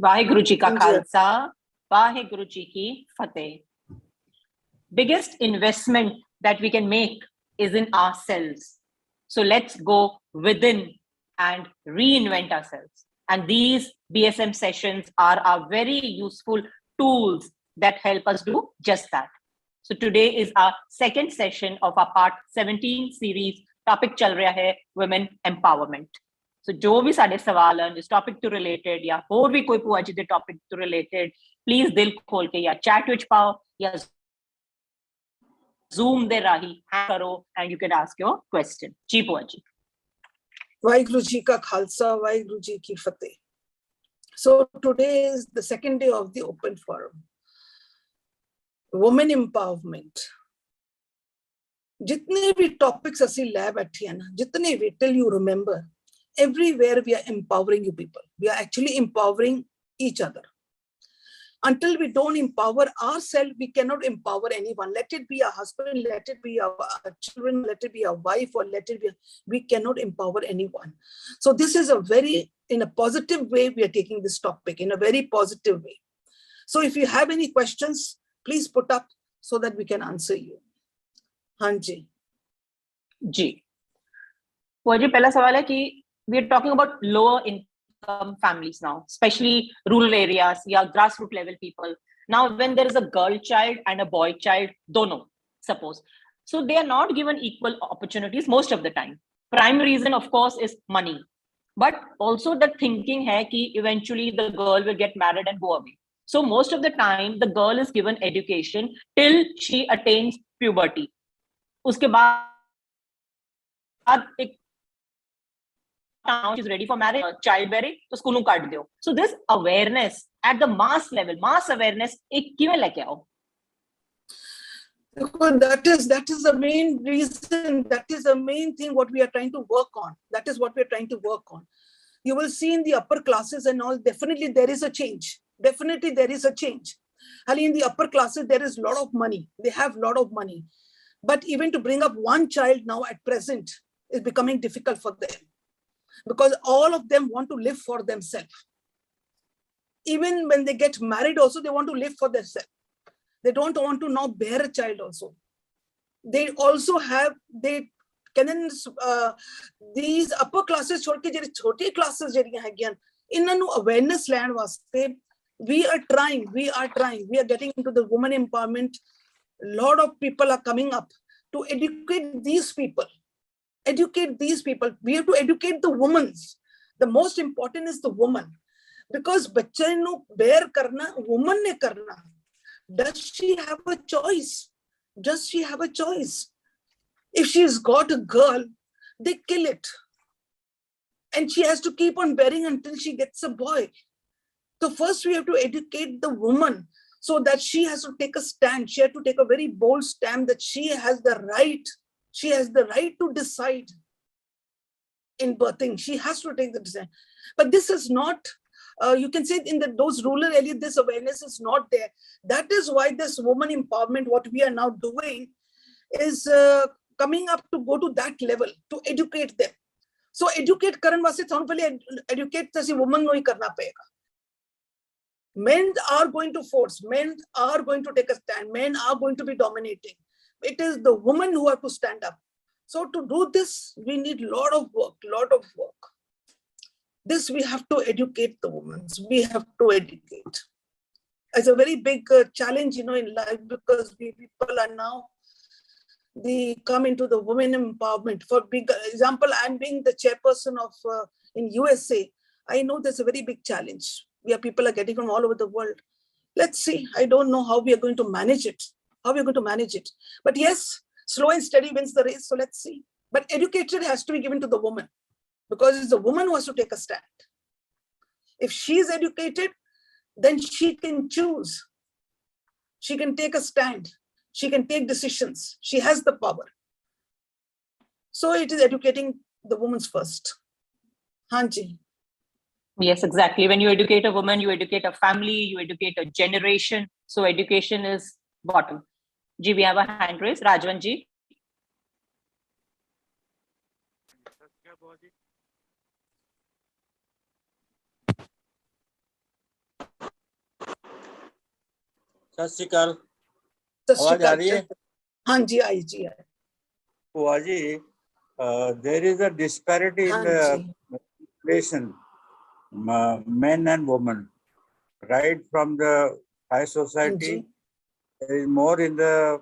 वाहेगुरु जी का हाँ जी। खालसा, वाहेगुरु जी की फतेह. Biggest investment that we can make is in ourselves. So let's go within and reinvent ourselves. And these BSM sessions are our very useful tools that help us do just that. So today is our second session of our part 17 series. Topic चल रहा है women empowerment. So जो भी सारे सवाल हैं जिस topic to related या और भी कोई पूछे दे टॉपिक to related, please दिल खोल के या chat विच पाओ या Zoom de rahi karo and you can ask your question. जी बुआ जी. वाहिगुरु जी का खालसा, वाहिगुरु जी की फतेह. So today is the second day of the open forum. Women empowerment. जितने भी टॉपिक्स असि लै बैठे हैं ना, जितने भी till you remember, everywhere we are empowering you people. We are actually empowering each other. Until we don't empower ourselves, we cannot empower anyone. Let it be a husband, let it be our children, let it be a wife, or let it be, we cannot empower anyone. So this is a very, in a positive way, we are taking this topic in a very positive way. So if you have any questions, please put up so that we can answer you. Hanji. जी. बुआ जी पहला सवाल है कि we are talking about lower income families now, especially rural areas, yeah, grassroots level people. Now, when there is a girl child and a boy child, dono, suppose. So they are not given equal opportunities most of the time. Prime reason, of course, is money. But also the thinking hai ki eventually the girl will get married and go away. So most of the time, the girl is given education till she attains puberty. Uske baad ek now she's ready for marriage, childbearing, तो स्कूलों काट दो. So this awareness at the mass level, mass awareness, एक किਵੇਂ लेके आओ? That is the main reason. That is the main thing what we are trying to work on. That is what we are trying to work on. You will see in the upper classes and all, definitely there is a change. Definitely there is a change. And in the upper classes, there is a lot of money. They have a lot of money. But even to bring up one child now at present is becoming difficult for them. Because all of them want to live for themselves. Even when they get married also, they want to live for themselves. They don't want to now bear a child also. They also have, they can these upper classes, छोटी classes इन्हां awareness land वास्ते we are trying, we are getting into the women empowerment. A lot of people are coming up to educate these people. Educate these people. We have to educate the women. The most important is the woman. Because बच्चे नु bear करना woman ने करना. Does she have a choice? Does she have a choice? If she's got a girl, they kill it. And she has to keep on bearing until she gets a boy. So first we have to educate the woman so that she has to take a stand. She has to take a very bold stand that she has the right. She has the right to decide in birthing. She has to take the decision. But this is not, you can say in those rural areas, this awareness is not there. That is why this woman empowerment, what we are now doing is coming up to go to that level, to educate them. So educate karan vaste thanu pehle educate tasi woman no hi karna payega. Men are going to force, men are going to take a stand, men are going to be dominating. It is the women who have to stand up. So to do this, we need a lot of work. This we have to educate the women. We have to educate. It's a very big challenge, in life, because we people are now, they come into the women empowerment. For big example, I'm being the chairperson of in USA. I know there's a very big challenge. People are getting from all over the world. Let's see. I don't know how we are going to manage it. But yes, slow and steady wins the race. So let's see. But education has to be given to the woman, because it's the woman who has to take a stand. If she is educated, then she can choose. She can take a stand. She can take decisions. She has the power. So it is educating the women first. Hanji. Yes, exactly. When you educate a woman, you educate a family, you educate a generation. So education is bottom. Ji, we have a hand raised. Rajwan ji. सत श्री अकाल। सत श्री आवाज आ अकाल रही है? हाँ जी आई जी आई बुआ जी, there is a disparity in हाँ the ji relation, men and women. Right from the high हाँ society, ji there is more in the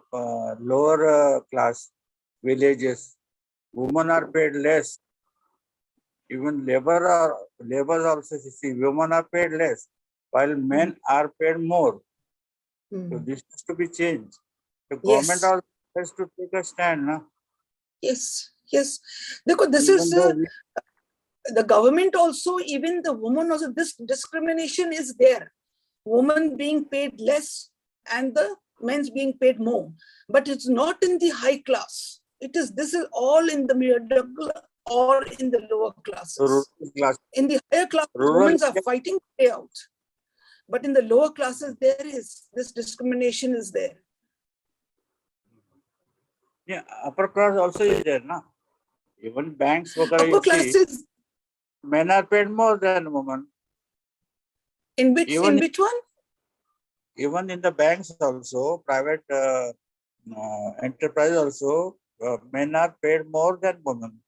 lower class villages. Women are paid less. Even labor also, you see, women are paid less, while men are paid more. So this has to be changed. The government yes also has to take a stand, na? yes yes देखो this is Even though the government also, even the woman also, this discrimination is there, women being paid less and the men's being paid more, but it's not in the high class. This is all in the middle or in the lower classes. rural class, In the higher class, rural women are fighting to pay out, but in the lower classes there is this discrimination is there. yeah, upper class also is there, na? Even banks, Upper you see, classes men are paid more than women. in which one? Even in the banks also, private enterprise also, men are paid more than women.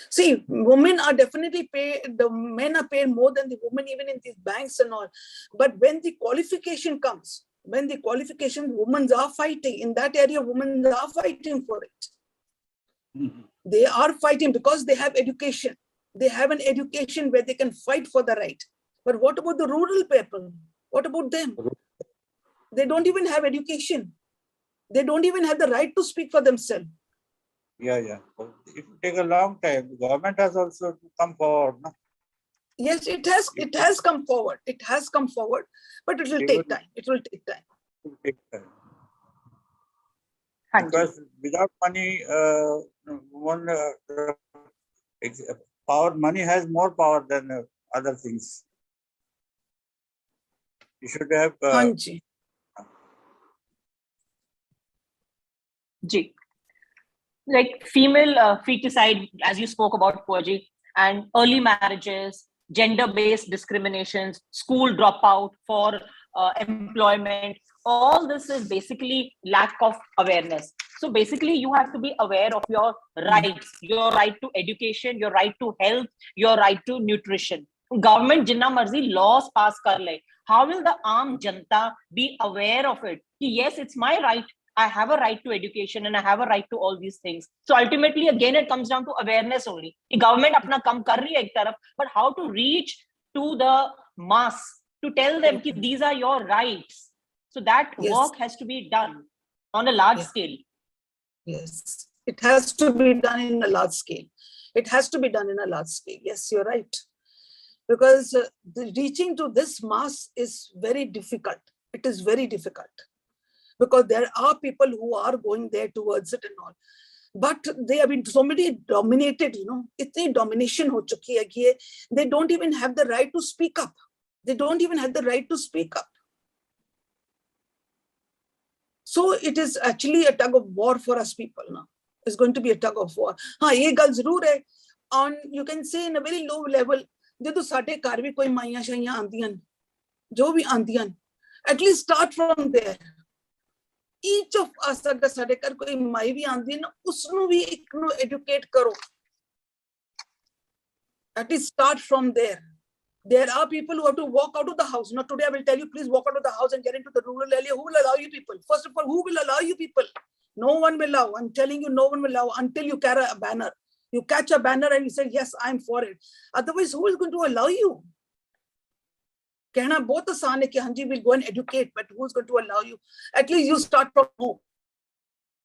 See, women are definitely paid, the men are paid more than the women, even in these banks and all. But when the qualification comes, women are fighting. In that area, women are fighting for it. Mhm. They are fighting because they have education. They have an education where they can fight for the right. But what about the rural people? What about them? They don't even have education. They don't even have the right to speak for themselves. Yeah. So it will take a long time. The government has also to come forward, na? Yes, it has come forward. It has come forward, but it will take time. It will take time. It will take time. हाँ जी Because without money, power, money has more power than other things. You should have. हाँ जी जी like female feticide, as you spoke about, Pooja, and early marriages, gender-based discriminations, school dropout for employment. All this is basically lack of awareness. So basically, you have to be aware of your rights, your right to education, your right to health, your right to nutrition. Government जिन्ना मर्जी laws pass कर ले, how will the आम जनता be aware of it? कि yes, it's my right. I have a right to education and I have a right to all these things. So ultimately, again, it comes down to awareness only. The government अपना काम कर रही है एक तरफ, but how to reach to the mass to tell them that these are your rights. So that work has to be done on a large scale. Yes, it has to be done in a large scale. It has to be done in a large scale. Yes, you're right. Because reaching to this mass is very difficult. It is very difficult. Because there are people who are going there towards it and all. But they have been so many dominated, itni domination ho chuki hai ki they don't even have the right to speak up. They don't even have the right to speak up. So it is actually a tug of war for us people now. It's going to be a tug of war. हाँ ये गल जरूर है. On you can say in a very low level, जो साडे घर भी कोई माइयां शाइयां आंदियां जो भी आंदियां, at least start from there. Each of us अगर साडे घर कोई माई भी आंदी है ना, उसनु भी एक नु educate करो. At least start from there. There are people who have to walk out of the house. Now today I will tell you, please walk out of the house and get into the rural area. Who will allow you people? First of all, who will allow you people? No one will allow. I'm telling you, no one will allow until you carry a banner. You catch a banner and you say, yes, I'm for it. Otherwise, who is going to allow you? कहना बहुत आसान है कि हाँ जी, we'll go and educate, but who's going to allow you? At least you start from home.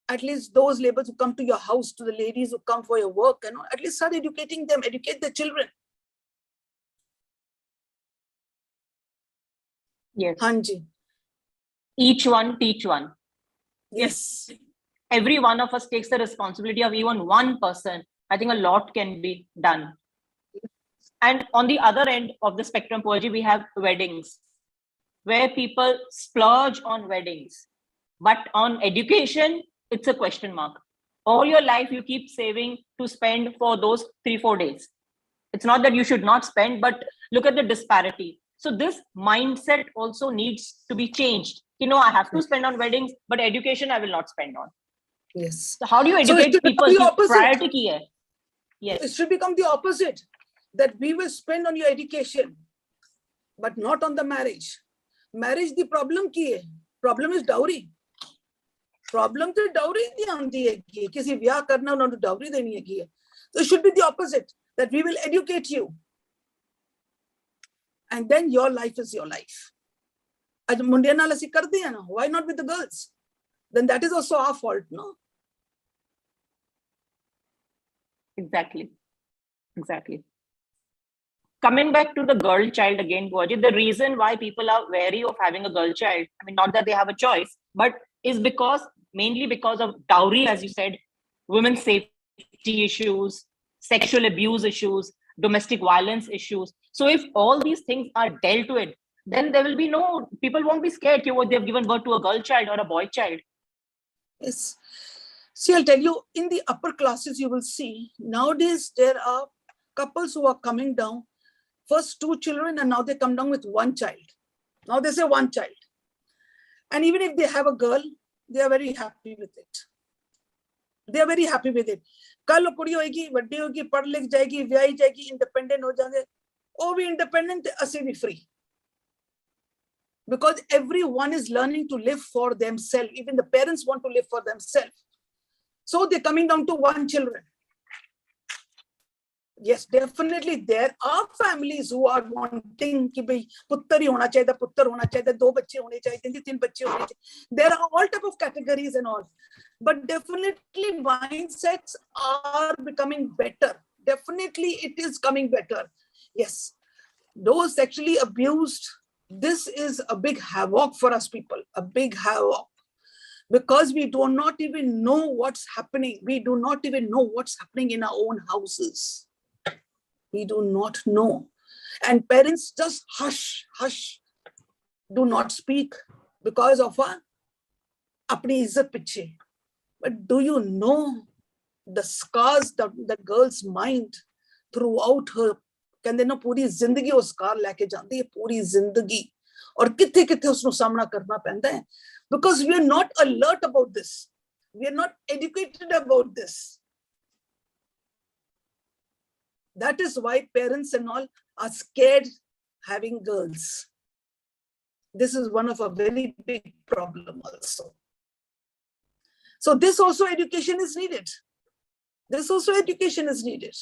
At least those laborers who come to your house, to the ladies who come for your work, at least start educating them, educate the children. Yes. Hanji. Each one, teach one. Yes. If every one of us takes the responsibility of even one person, I think a lot can be done. And on the other end of the spectrum, Pooja, we have weddings, where people splurge on weddings. But on education, it's a question mark. All your life, you keep saving to spend for those 3-4 days. It's not that you should not spend, but look at the disparity. So this mindset also needs to be changed. You know, I have to spend on weddings, but education I will not spend on. Yes. So how do you So it educate should people? become the opposite. Priority ki hai. Yes. It should become the opposite, that we will spend on your education, but not on the marriage. Marriage the problem ki hai? Problem is dowry. Problem to dowry di aandi hai. Kisi vyah karna unhone dowry deni hai. So it should be the opposite, that we will educate you. And then your life is your life. Why not with the girls? Then that is also our fault, no? Exactly. Coming back to the girl child again, Bhuaji, the reason why people are wary of having a girl child, I mean, not that they have a choice, but is mainly because of dowry, as you said, women's safety issues, sexual abuse issues, domestic violence issues. So if all these things are dealt with, then there will be people won't be scared that they have given birth to a girl child or a boy child. Yes. See, I'll tell you, in the upper classes, you will see nowadays there are couples who are coming down, first 2 children, and now they come down with 1 child. Now they say 1 child. And even if they have a girl, they are very happy with it. They are very happy with it. कल कुड़ी होगी, बड़ी होगी, पढ़ लिख जाएगी, व्याही जाएगी, independent हो जाएंगे. Oh, we independent, असी भी free. Because everyone is learning to live for themselves. Even the parents want to live for themselves. So they're coming down to 1 children. Yes, definitely there are families who are wanting कि भाई पुत्र ही होना चाहिए, पुत्र होना चाहिए, 2 बच्चे होने चाहिए, 3 बच्चे होने चाहिए. There are all type of categories and all. But definitely mindsets are becoming better. Definitely it is coming better. Yes, those sexually abused, this is a big havoc for us people, a big havoc. Because we do not even know what's happening. We do not even know what's happening in our own houses. We do not know. And parents just hush, do not speak because of apni izzat piche. But do you know the scars that the girl's mind throughout her, कहंदे ना पूरी जिंदगी वो scar लेके जाती है, पूरी जिंदगी, और किथे किथे उसनु सामना करना पैंदा है, because we are not alert about this, we are not educated about this. That is why parents and all are scared having girls. This is one of a very big problem also. So this also education is needed. This also education is needed.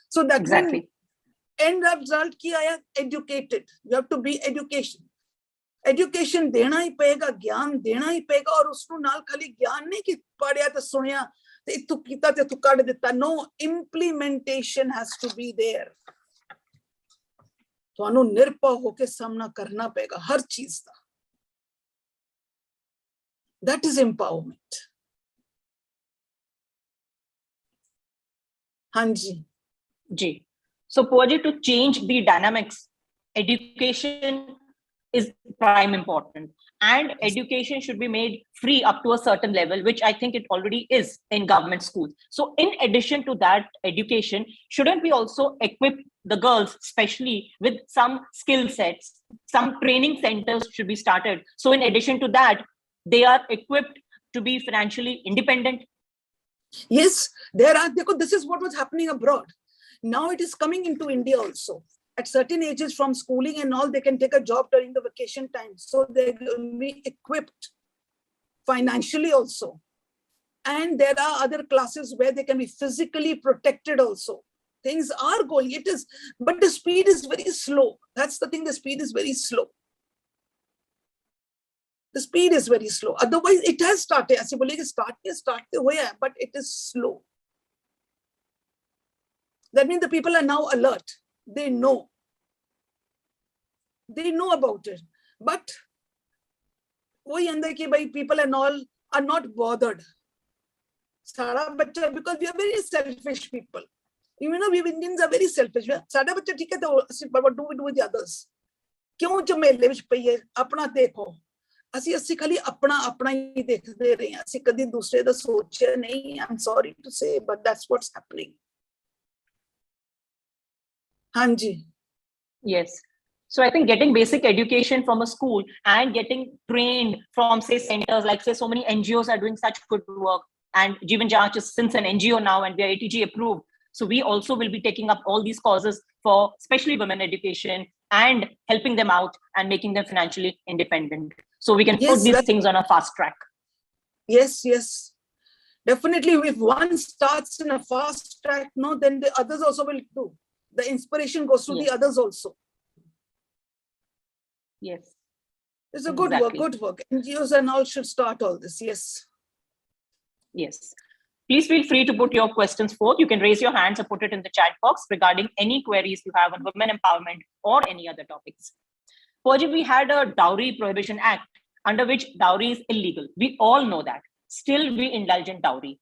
So that Exactly. End result ki aaya, educated. You have to be education. Education dena hi payega, gyan dena hi payega, aur usnu naal khali gyan nahi ki padhya te sunya te ittu kita te ittu kad ditta. No, implementation has to be there. ਤੁਹਾਨੂੰ ਨਿਰਭੈ ਹੋ ਕੇ ਸਾਹਮਣਾ ਕਰਨਾ ਪਏਗਾ ਹਰ ਚੀਜ਼ ਦਾ. That is empowerment. Hanji. Ji. So, Bhuaji, to change the dynamics, education is prime important. And education should be made free up to a certain level, which I think it already is in government schools. So in addition to that education, shouldn't we also equip the girls, especially with some skill sets, some training centers should be started. So in addition to that, they are equipped to be financially independent. Yes, this is what was happening abroad. Now it is coming into India also. At certain ages from schooling and all, they can take a job during the vacation time. So they will be equipped financially also. And there are other classes where they can be physically protected also. Things are going, but the speed is very slow. That's the thing, the speed is very slow. The speed is very slow. Otherwise, it has started. As you start, but it is slow. That means the people are now alert. They know about it. But people and all are not bothered. Because we are very selfish people. You know, we Indians are very selfish. What do we do with the others? क्यों झमेले विच पईए अपना देखो ਅਸੀਂ ਖਾਲੀ ਆਪਣਾ ਹੀ ਦੇਖਦੇ ਰਹੇ ਹਾਂ ਅਸੀਂ ਕਦੀ ਦੂਸਰੇ ਦਾ ਸੋਚਿਆ ਨਹੀਂ I'm sorry to say but that's what's happening. Hanji. Yes. So I think getting basic education from a school and getting trained from, say, centers like, say, so many NGOs are doing such good work. And Jeevan Janch is since an NGO now, and we are ATG approved. So we also will be taking up all these causes for especially women education and helping them out and making them financially independent. So we can put these things on a fast track. Yes, yes. Definitely, if one starts in a fast track, no, then the others also will do. The inspiration goes to the others also. Yes. It's a good work, good work. NGOs and all should start all this, yes. Yes. Please feel free to put your questions forth. You can raise your hands or put it in the chat box regarding any queries you have on women empowerment or any other topics. Purji, we had a Dowry Prohibition Act under which dowry is illegal. We all know that. Still, we indulge in dowry.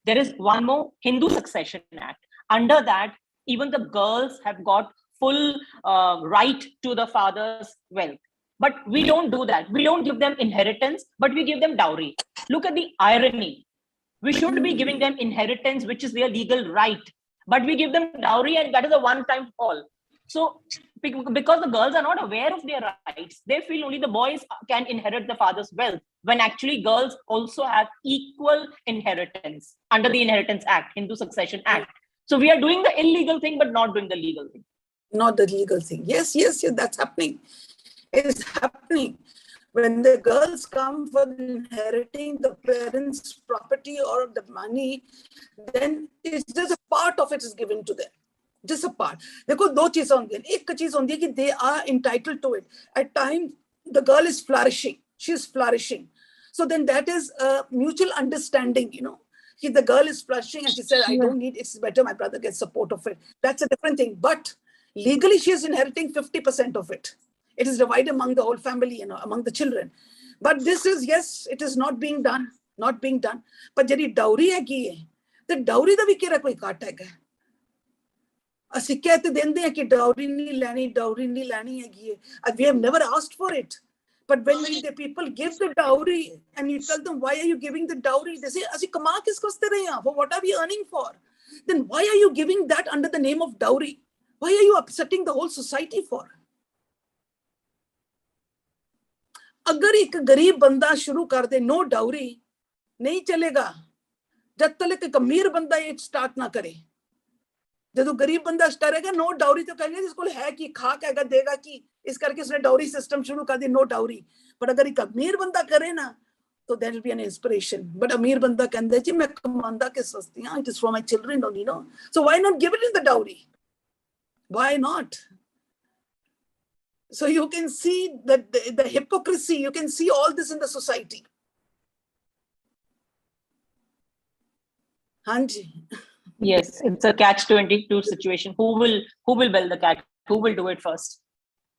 There is one more, Hindu Succession Act. Under that, even the girls have got full right to the father's wealth. But we don't do that. We don't give them inheritance, but we give them dowry. Look at the irony. We should be giving them inheritance, which is their legal right, but we give them dowry, and that is a one-time fall. So because the girls are not aware of their rights, they feel only the boys can inherit the father's wealth, when actually girls also have equal inheritance under the Inheritance Act, Hindu Succession Act. So we are doing the illegal thing, but not doing the legal thing. Not the legal thing. Yes, yes, yes, that's happening. It is happening. When the girls come for inheriting the parents' property or the money, then it's just a part of it is given to them. Just a part. देखो दो चीज़ होंगी. एक चीज़ होंगी कि they are entitled to it. At times, the girl is flourishing. She is flourishing. So then that is a mutual understanding, you know. The girl is flourishing and she said, I don't need, it's better my brother gets support of it. That's a different thing. But legally, she is inheriting 50% of it. It is divided among the whole family, you know, among the children. But this is, yes, it is not being done, not being done. But jari dowry hai ki, the dowry da vi kera koi kaata hai. Asi kehte dende hai ki dowry nahi lani hai. We have never asked for it. But when the people give the dowry and you tell them, why are you giving the dowry? They say, asi kama kis koste rahe hain? What are we earning for? Then why are you giving that under the name of dowry? Why are you upsetting the whole society for? अगर एक गरीब बंदा शुरू कर they know dowry नहीं चलेगा जब तक एक अमीर बंदा ये स्टार्ट ना करे जब गरीब बंदा करेगा नो डाउरी तो कहेंगे इसको है कि खा के देगा कि इस करके उसने डाउरी सिस्टम शुरू कर दी नो डाउरी पर अगर एक अमीर बंदा करे ना तो there will be an inspiration but अमीर बंदा कहंदा जी मैं कमांदा किस वास्ते हां it is for my children only no so why not give it in the dowry why not So you can see that the hypocrisy, you can see all this in the society. Hanji. Yes, it's a catch-22 situation. Who will build the cat? Who will do it first?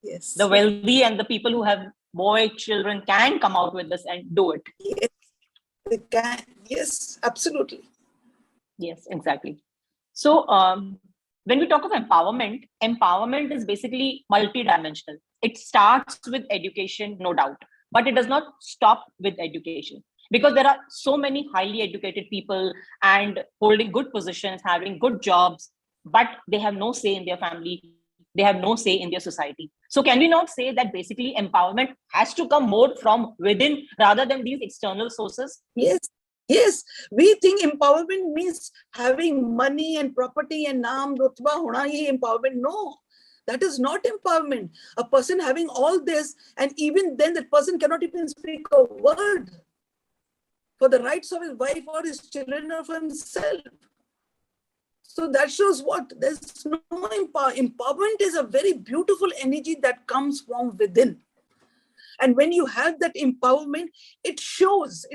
Yes. The wealthy and the people who have boy children can come out with this and do it. Yes, they can. Yes, absolutely. Yes, exactly. So when we talk of empowerment, empowerment is basically multidimensional. It starts with education, no doubt, but it does not stop with education because there are so many highly educated people and holding good positions, having good jobs, but they have no say in their family. They have no say in their society. So can we not say that basically empowerment has to come more from within rather than these external sources? Yes. Yes, we think empowerment means having money and property and naam, rutba, hona hi empowerment. No, that is not empowerment. A person having all this and even then that person cannot even speak a word for the rights of his wife or his children or for himself. So that shows what? There's no empowerment is a very beautiful energy that comes from within. And when you have that empowerment, it shows.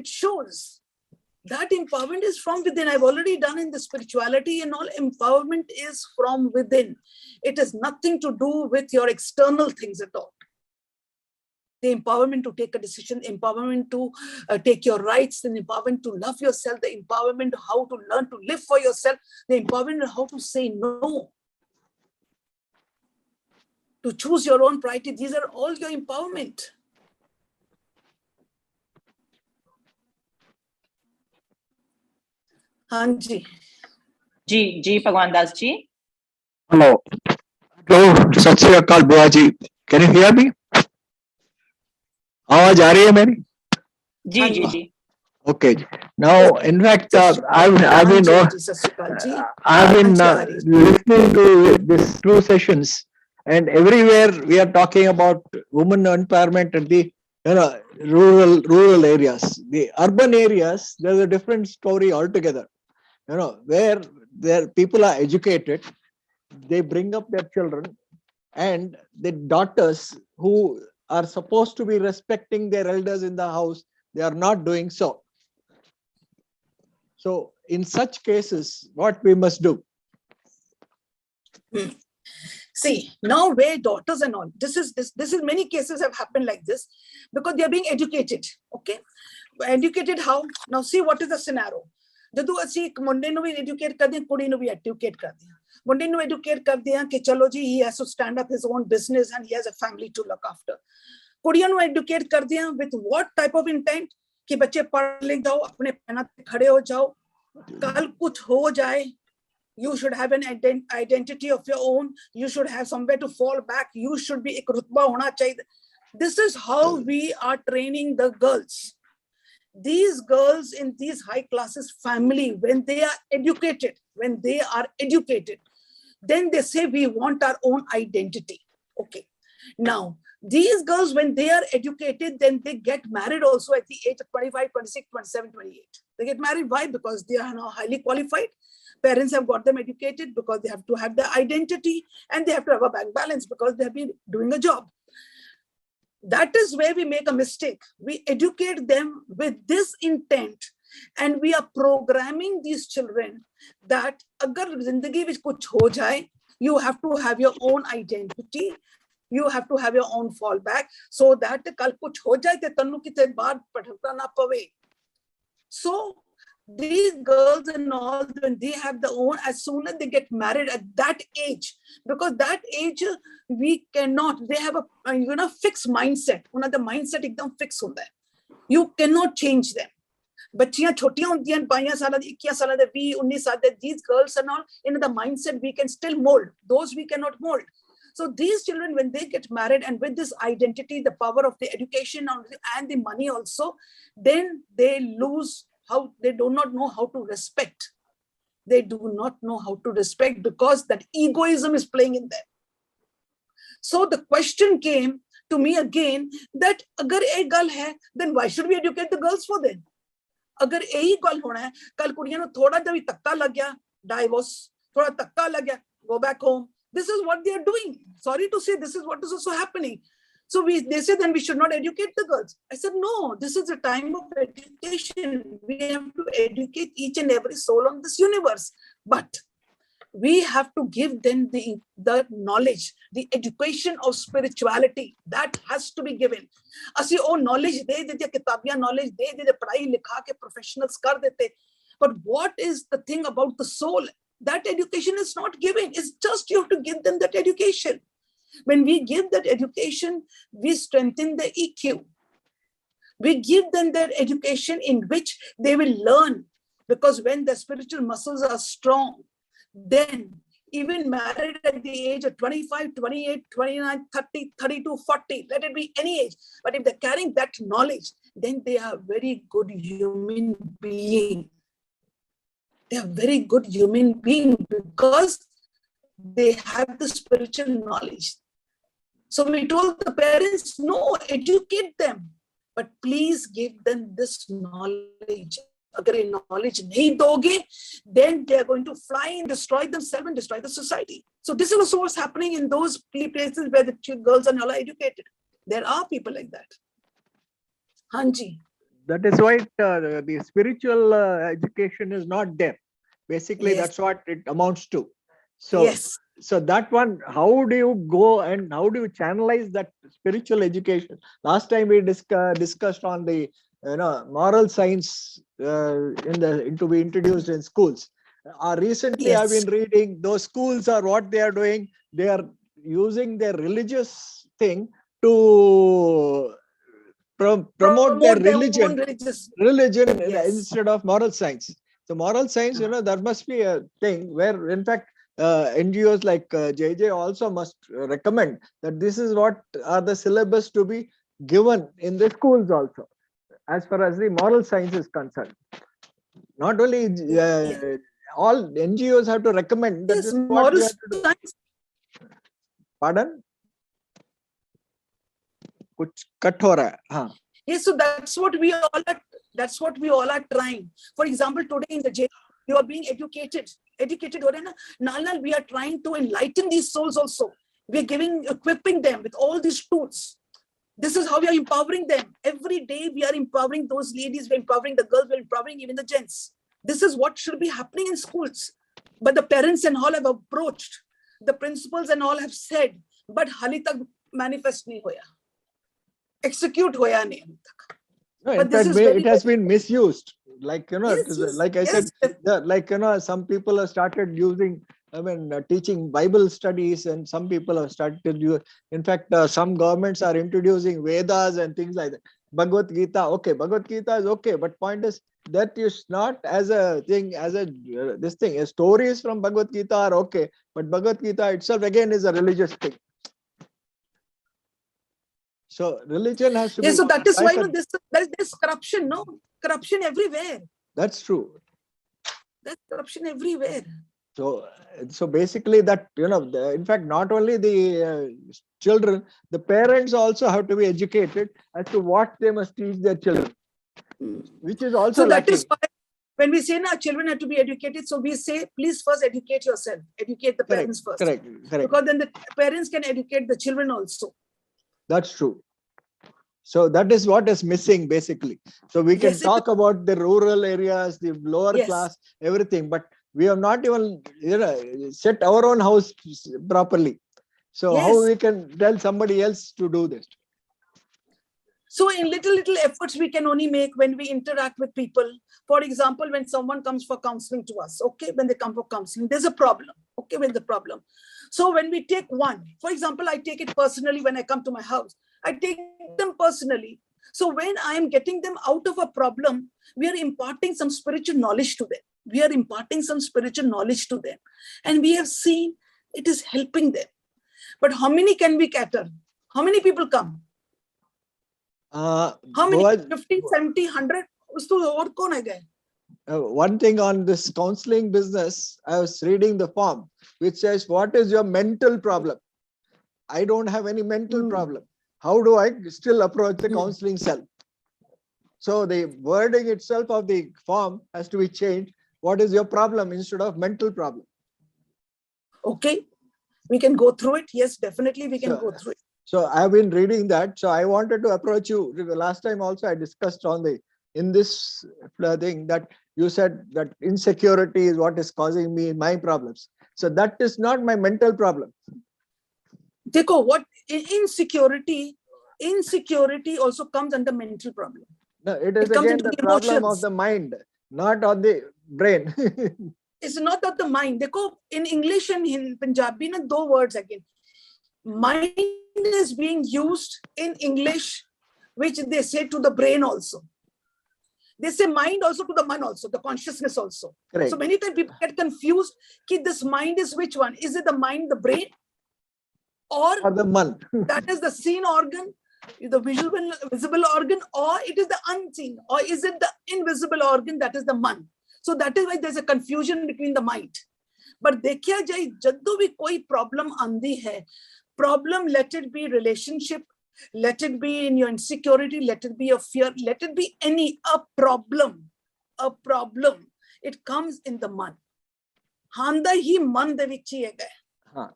That empowerment is from within. I've already done in the spirituality and all. Empowerment is from within. It has nothing to do with your external things at all. The empowerment to take a decision, empowerment to take your rights, the empowerment to love yourself, the empowerment how to learn to live for yourself, the empowerment how to say no, to choose your own priority. These are all your empowerment. हाँ जी जी भगवान Das ji hello सत श्री अकाल बुआ जी Can you hear me? आवाज आ रही है मेरी? जी जी जी. Okay. Now, in fact, I've been listening to these two sessions, and everywhere we are talking about women empowerment and the rural areas. The urban areas, there's a different story altogether. Where people are educated, they bring up their children, and the daughters who are supposed to be respecting their elders in the house, they are not doing so. So in such cases, what we must do? See, now where daughters and all, this is many cases have happened like this because they are being educated. Okay, educated how? Now see what is the scenario. ਜਦੋਂ ਅਸੀਂ ਇੱਕ ਮੁੰਡੇ ਨੂੰ ਵੀ educate ਕਰਦੇ ਹਾਂ, ਕੁੜੀ ਨੂੰ ਵੀ educate ਕਰਦੇ ਹਾਂ. ਮੁੰਡੇ ਨੂੰ ਐਜੂਕੇਟ ਕਰਦੇ ਹਾਂ ਕਿ ਚਲੋ ਜੀ he has to stand up his own business and he has a family to look after. ਕੁੜੀਆਂ ਨੂੰ ਐਜੂਕੇਟ ਕਰਦੇ ਹਾਂ with what type of intent? कि बच्चे पढ़ लिख जाओ, अपने पैरों पे खड़े हो जाओ, कल कुछ हो जाए, you should have an identity of your own, you should have somewhere to fall back, you should be एक रुतबा होना चाहिए. This is how we are training the girls. These girls in these high classes family, when they are educated, then they say we want our own identity. Okay, now these girls, when they are educated, then they get married also at the age of 25, 26, 27, 28. They get married. Why? Because they are now highly qualified. Parents have got them educated because they have to have their identity and they have to have a bank balance because they have been doing a job. That is where we make a mistake. We educate them with this intent and we are programming these children that agar zindagi vich kuch ho jaye, you have to have your own identity. You have to have your own fallback so that kal kuch ho jaye te tannu kite baad padhna na pave. So these girls and all, when they have their own, as soon as they get married at that age, because that age we cannot, they have a fixed mindset. The mindset ekdam fix hota hai. You cannot change them. बच्चियां छोटियां होती हैं 22 साल 21 साल 20 19 साल, these girls and all, in the mindset we can still mold, those we cannot mold. So these children, when they get married and with this identity, the power of the education and the money also, then they lose how, they do not know how to respect. They do not know how to respect because that egoism is playing in them. So the question came to me again that agar ek gal hai, then why should we educate the girls for them? अगर यही गल होना है, कल कुड़ियां ਨੂੰ थोड़ा ਜਿਹਾ ਵੀ ਧੱਕਾ ਲੱਗ ਗਿਆ, divorce, थोड़ा ਧੱਕਾ ਲੱਗ ਗਿਆ, go back home. This is what they are doing. Sorry to say, this is what is also happening. So they say then we should not educate the girls. I said no, this is a time of education. We have to educate each and every soul on this universe, but we have to give them the knowledge, the education of spirituality that has to be given. Asi oh knowledge de dete, kitabiyan knowledge de dete, padhai likha ke professionals kar dete. But what is the thing about the soul? That education is not given. It's just you have to give them that education. When we give that education, we strengthen the EQ. We give them that education in which they will learn, because when the spiritual muscles are strong, then even married at the age of 25, 28, 29, 30, 32, 40, let it be any age. But if they're carrying that knowledge, then they are very good human being. They are very good human being because they have the spiritual knowledge. So we told the parents, no, educate them, but please give them this knowledge. Agar ye knowledge nahi doge, then they are going to fly and destroy themselves and destroy the society. So this is also what's happening in those places where the girls are not educated. There are people like that. Hanji. That is why the spiritual education is not there. Basically, yes. That's what it amounts to. So, yes. So that one, how do you go and how do you channelize that spiritual education? Last time we discussed on the moral science to be introduced in schools. Recently, yes. I've been reading those schools are what they are doing. They are using their religious thing to promote their religion yes. Instead of moral science. So moral science, there must be a thing where, in fact, NGOs like JJ also must recommend that this is what are the syllabus to be given in the schools also, as far as the moral science is concerned. Not only all NGOs have to recommend that Yes, this is what moral we have to do. science. Pardon? Kuch cut ho raha hai. Haan. Yes, so that's what we all are. That's what we all are trying. For example, today in the jail, you are being educated. Educated, Nal, we are trying to enlighten these souls also. We are equipping them with all these tools. This is how we are empowering them. Every day we are empowering those ladies, we're empowering the girls, we're empowering even the gents. This is what should be happening in schools. But the parents and all have approached. The principals and all have said, but hali tak manifest nahi hoya. Execute hoya nahi. No, But in this fact, is it has been misused. Like, Yes, like I said, like, some people have started using, teaching Bible studies, and some people have started to use. In fact, some governments are introducing Vedas and things like that. Bhagavad Gita, okay, Bhagavad Gita is okay, but point is that is not as a thing, as a this thing. Stories from Bhagavad Gita are okay, but Bhagavad Gita itself again is a religious thing. So religion has to be. So that is why there's corruption, no? Corruption everywhere. That's true. There's corruption everywhere. So basically that, in fact, not only the children, the parents also have to be educated as to what they must teach their children, which is also so lacking. That is why when we say now children have to be educated, so we say, please first educate yourself, educate the parents first. Correct. Because then the parents can educate the children also. That's true. So that is what is missing basically. So we can talk about the rural areas, the lower class, everything, but we have not even set our own house properly. So how we can tell somebody else to do this? So in little efforts we can only make when we interact with people. For example, when someone comes for counseling to us, okay, when they come for counseling, there's a problem. Okay, when the problem. So when we take one, for example, I take it personally when I come to my house. I take them personally. So when I am getting them out of a problem, we are imparting some spiritual knowledge to them. We are imparting some spiritual knowledge to them. And we have seen it is helping them. But how many can we cater? How many people come? How many? 50, 70, 100? One thing on this counseling business, I was reading the form which says, what is your mental problem? I don't have any mental problem. How do I still approach the counseling cell? So the wording itself of the form has to be changed. What is your problem instead of mental problem? Okay, we can go through it. Yes, definitely we can go through it. So I've been reading that. So I wanted to approach you. The last time also I discussed in this thing that you said that insecurity is what is causing me my problems. So that is not my mental problem. Dekho, what insecurity also comes under mental problem. No, it is again the problem of the mind, not on the brain. It's not of the mind. Dekho, in English and in Punjabi, two words again. Mind is being used in English, which they say to the brain also. They say mind also to the man also, the consciousness also. Correct. So many times people get confused. This mind is which one? Is it the mind, the brain? Or the man? That is the seen organ, the visible organ, or it is the unseen, or is it the invisible organ, that is the man? So that is why there's a confusion between the mind. But देखिया जाए जद्दो भी कोई problem आंदी है, problem, let it be relationship, let it be in your insecurity, let it be a fear, let it be a problem, it comes in the man. Handa hi man de vich hi hai.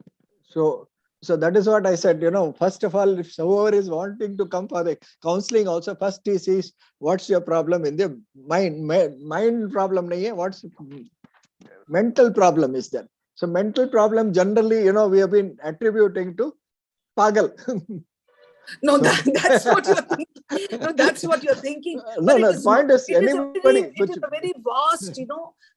So that is what I said, first of all, if whoever is wanting to come for the counseling also, first he sees what's your problem in the mind. Mind problem nahi hai, what's mental problem is there. So mental problem generally, we have been attributing to pagal. No, that's what you're thinking. No, that's what you're thinking. No, the point is anybody. It is a very vast,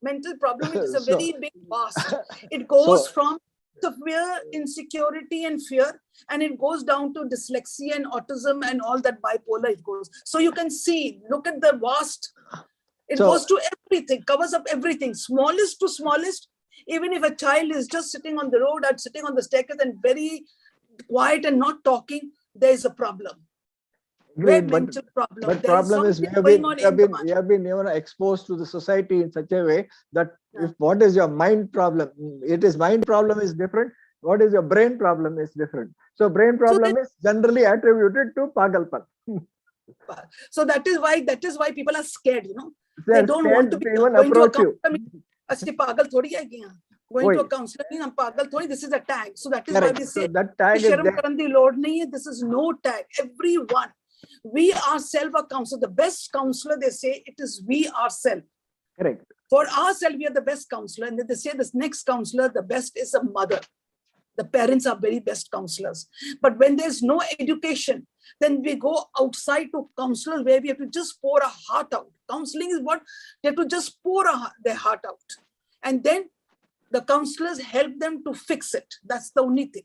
mental problem. It is a very big vast. It goes from severe insecurity and fear, and it goes down to dyslexia and autism and all that bipolar it goes. So you can see, look at the vast. It goes to everything, covers up everything, smallest to smallest. Even if a child is just sitting on the road or sitting on the staircase and very quiet and not talking, there is a problem. Agreed, Mental problem. But There is problem is something going on in the mind. we have been exposed to the society in such a way that if what is your mind problem, it is mind problem is different. What is your brain problem is different. So brain problem is generally attributed to pagalpan. So that is why people are scared, you know. They don't want to be even going to a approach you. Going to a counselor means pagal. This is a tag. So that is why we say that tag is there. This is no tag. Everyone. We ourselves are counselor. The best counselor, they say, it is we ourselves. Correct. For ourselves, we are the best counselor. And then they say this next counselor, the best is a mother. The parents are very best counselors. But when there's no education, then we go outside to counselors where we have to just pour a heart out. Counseling is what? They have to just pour their heart out. And then the counselors help them to fix it. That's the only thing.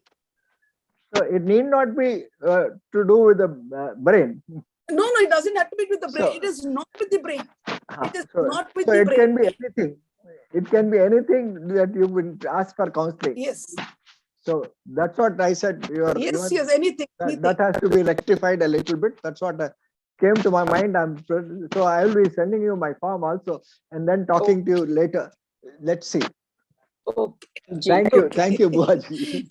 So it need not be to do with the brain. No, it doesn't have to be with the brain. It is not with the brain. It is not with the brain. So it can be anything. It can be anything that you will ask for counseling. Yes. So that's what I said. Yes, anything. That has to be rectified a little bit. That's what came to my mind. So I'll be sending you my form also and then talking to you later. Let's see. Okay. Thank you, Bhua ji.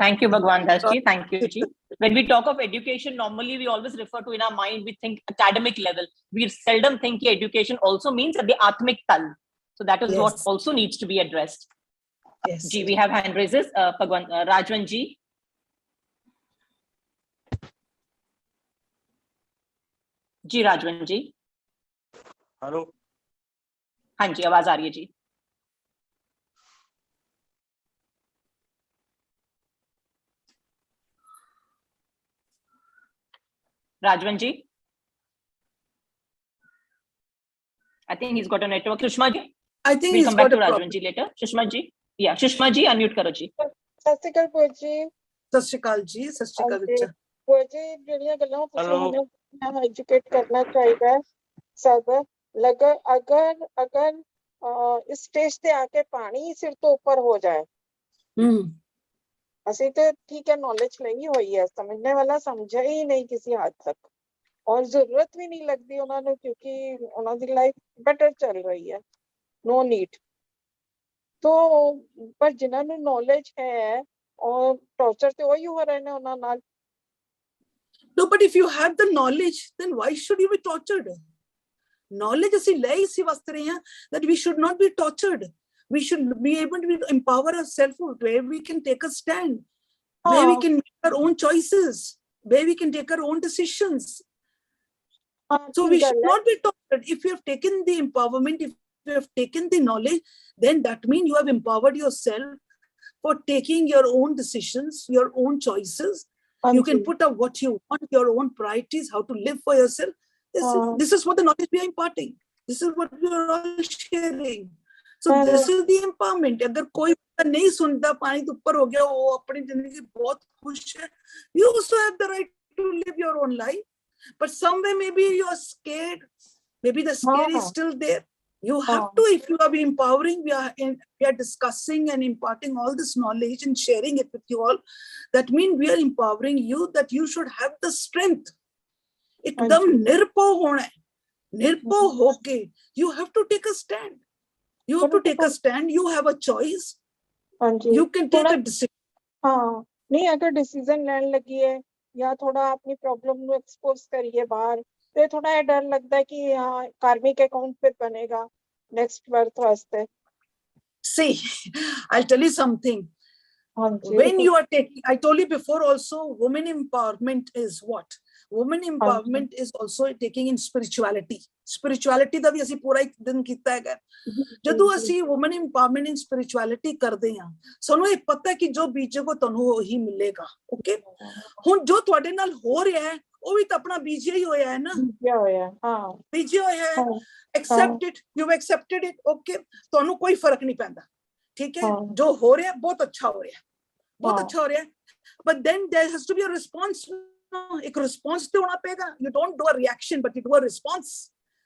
Thank you, Bhagwan Das ji. Thank you, ji. When we talk of education, normally we always refer to in our mind, we think academic level. We seldom think education also means at the atmic tal. So that is what also needs to be addressed. Yes. Ji, we have hand raises. Rajwan ji. Ji Rajvan ji. Hello. हाँ जी, आवाज आ रही है जी. Rajwan ji. I think he's got a network. Sushma ji. I think we'll come back to Rajwan ji later. Sushma ji. Yeah, Sushma ji, unmute karo ji. सत श्री अकाल भूआ जी. सत श्री अकाल जी. सत श्री अकाल बच्चा. भूआ जी ਜਿਹੜੀਆਂ ਗੱਲਾਂ ਤੁਸੀਂ ਹमें एजुकेट करना चाहिए सब लगर अगर इस स्टेज पे आके पानी सिर तो ऊपर हो जाए. ਅਸੀਂ तो ठीक है नॉलेज नहीं हुई है, समझने वाला समझा ही नहीं किसी हद तक और जरूरत भी नहीं लगती उन्होंने क्योंकि उन्होंने लाइफ बेटर चल रही है. No need. तो पर जिन्होंने नॉलेज है और टॉर्चर तो वही हो रहे ने उन्होंने नाल. No, but if you have the knowledge, then why should you be tortured? Knowledge is that we should not be tortured. We should be able to empower ourselves where we can take a stand, where we can make our own choices, where we can take our own decisions. So we should not be tortured. If you have taken the empowerment, if you have taken the knowledge, then that means you have empowered yourself for taking your own decisions, your own choices. You can put up what you want, your own priorities, how to live for yourself. This is what the knowledge we are imparting. This is what we are all sharing. So this is the empowerment. अगर कोई नहीं सुनता पानी तो ऊपर हो गया वो अपनी जिंदगी बहुत खुश है. You also have the right to live your own life. But somewhere maybe you are scared. Maybe the scare is still there. You have to, if you are empowering, we are discussing and imparting all this knowledge and sharing it with you all. That means we are empowering you that you should have the strength. एकदम निर्भय होना है. निर्भय होके you have to take a stand. You have to take a stand. You have a choice. You can take a decision. हाँ नहीं अगर decision लेने लगी है या थोड़ा अपनी प्रॉब्लम को एक्सपोज करिए बाहर तो थोड़ा ये डर लगता है कि हाँ कार्मिक अकाउंट पे बनेगा नेक्स्ट बर्थ वास्ते. See, I'll tell you something. When you are taking, I told you before also, women empowerment is what? Women empowerment is also taking in spirituality. Spirituality ਦਾ ਵੀ ਅਸੀਂ ਪੂਰਾ ਇੱਕ ਦਿਨ ਕੀਤਾ ਹੈਗਾ. ਜਦੋਂ ਅਸੀਂ women empowerment in spirituality ਕਰਦੇ ਹਾਂ ਸਾਨੂੰ ਇਹ ਪਤਾ ਹੈ ਕਿ ਜੋ ਬੀਜੇਗਾ ਤੁਹਾਨੂੰ ਉਹੀ ਮਿਲੇਗਾ. ਓਕੇ ਹੁਣ ਜੋ ਤੁਹਾਡੇ ਨਾਲ ਹੋ ਰਿਹਾ ਹੈ ਉਹ ਵੀ ਤਾਂ ਆਪਣਾ ਬੀਜਿਆ ਹੀ ਹੋਇਆ ਹੈ ਨਾ. ਬੀਜਿਆ ਹੋਇਆ ਹੈ. Accept it. You've accepted it. Okay. ਤੁਹਾਨੂੰ ਕੋਈ ਫਰਕ ਨਹੀਂ ਪੈਂਦਾ. ਠੀਕ ਹੈ ਜੋ ਹੋ ਰਿਹਾ ਬਹੁਤ ਅੱਛਾ ਹੋ ਰਿਹਾ. बहुत अच्छा हो रहा है. But then there has to be a response. एक response तो होना पड़ेगा. You don't do a reaction, but you do a response.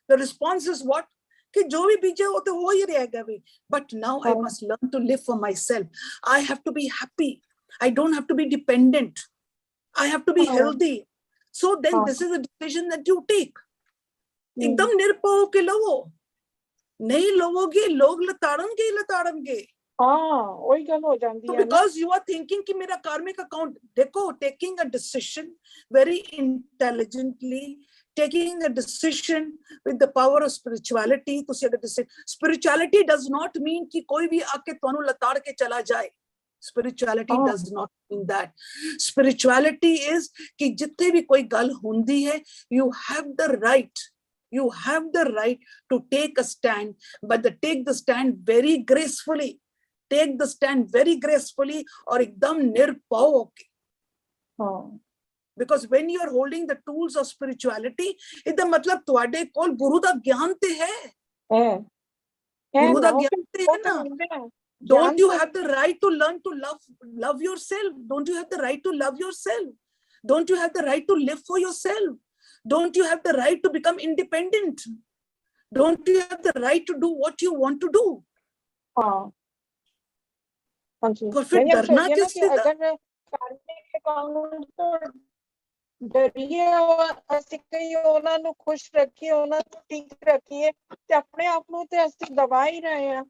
The response is what? कि जो भी बीजे वो तो हो ही रहेगा भी. But now I must learn to live for myself. I have to be happy. I don't have to be dependent. I have to be healthy. So then this is a decision that you take. एकदम निर्भय होके लवो. नहीं लोगे लोग लताड़नगे. वही गल हो जाती है. Because you are thinking कि मेरा karmic account. देखो, taking a decision very intelligently, taking a decision with the power of spirituality. तो spirituality does not mean कि कोई भी आके तुहानू लताड़ के चला जाए. Spirituality does not mean that. Spirituality is कि जितने भी कोई गल होंदी है, you have the right to take a stand, but take the stand very gracefully. Take the stand very gracefully और एकदम निर्भय होके. Because when you are holding the tools of spirituality, इसका मतलब तुहाडे कोल गुरु दा ज्ञान ते है. गुरु दा ज्ञान ते है ना. Don't you have the right to learn to love yourself? Don't you have the right to love yourself? Don't you have the right to live for yourself? Don't you have the right to become independent? Don't you have the right to do what you want to do? तो फिर डरना किससे था? अगर कार्मिक account तो डरिए और ਅਸੀਂ ਕਈ ਉਹਨਾਂ ਨੂੰ ਖੁਸ਼ ਰੱਖੀਏ, ਉਹਨਾਂ ਨੂੰ ਠੀਕ ਰੱਖੀਏ ਤੇ ਆਪਣੇ ਆਪ ਨੂੰ ਤੇ ਅਸੀਂ ਦਬਾ ਹੀ ਰਹੇ ਹਾਂ.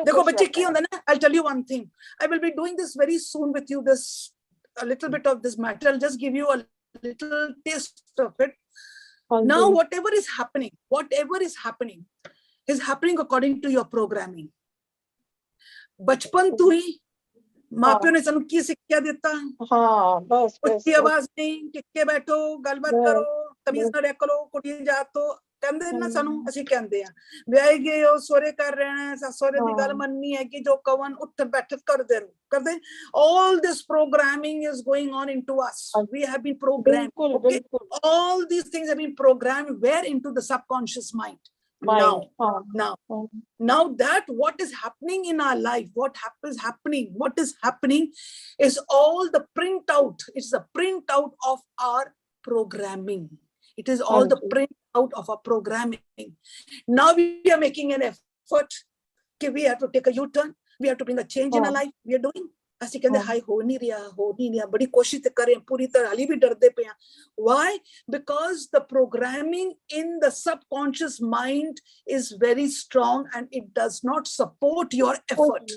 देखो बच्चे की होता है ना. I'll tell you one thing. I will be doing this very soon with you, this a little bit of this matter. I'll just give you a little taste of it. Now whatever is happening is happening according to your programming. बचपन तू ही मापियों ने सानू की सिक्ख्या देता. बस उसकी आवाज नहीं, टिके बैठो, गलबात करो, तमीज ना रखो, कुड़ी जा तो कहंदे ना सानू ਅਸੀਂ ਕਹਿੰਦੇ ਆ ਵਿਆਹੇ ਗਏ ਹੋ ਸੋਰੇ ਕਰ ਰਹਿਣਾ ਸਸੋਰੇ ਦੀ ਗੱਲ ਮੰਨਣੀ ਹੈ ਕਿ ਜੋ ਕਵਨ ਉੱਠ ਬੈਠ ਕਰਦੇ all this programming is going on into us. We have been programmed. Okay? All these things have been programmed where into the subconscious mind. Now that what is happening in our life, what is happening is all the printout. It's the printout of our programming. It is all the print out of our programming. Now we are making an effort. Okay, we have to take a U-turn. We have to bring a change in our life. We are doing. ਅਸੀਂ ਕਹਿੰਦੇ high ਹੋ ਨਹੀਂ ਰਿਹਾ ਬੜੀ ਕੋਸ਼ਿਸ਼ ਤੇ ਕਰ ਰਹੇ ਪੂਰੀ ਤਰ੍ਹਾਂ ਹਾਲੀ ਵੀ ਡਰਦੇ ਪਏ ਆ. Why? Because the programming in the subconscious mind is very strong and it does not support your effort.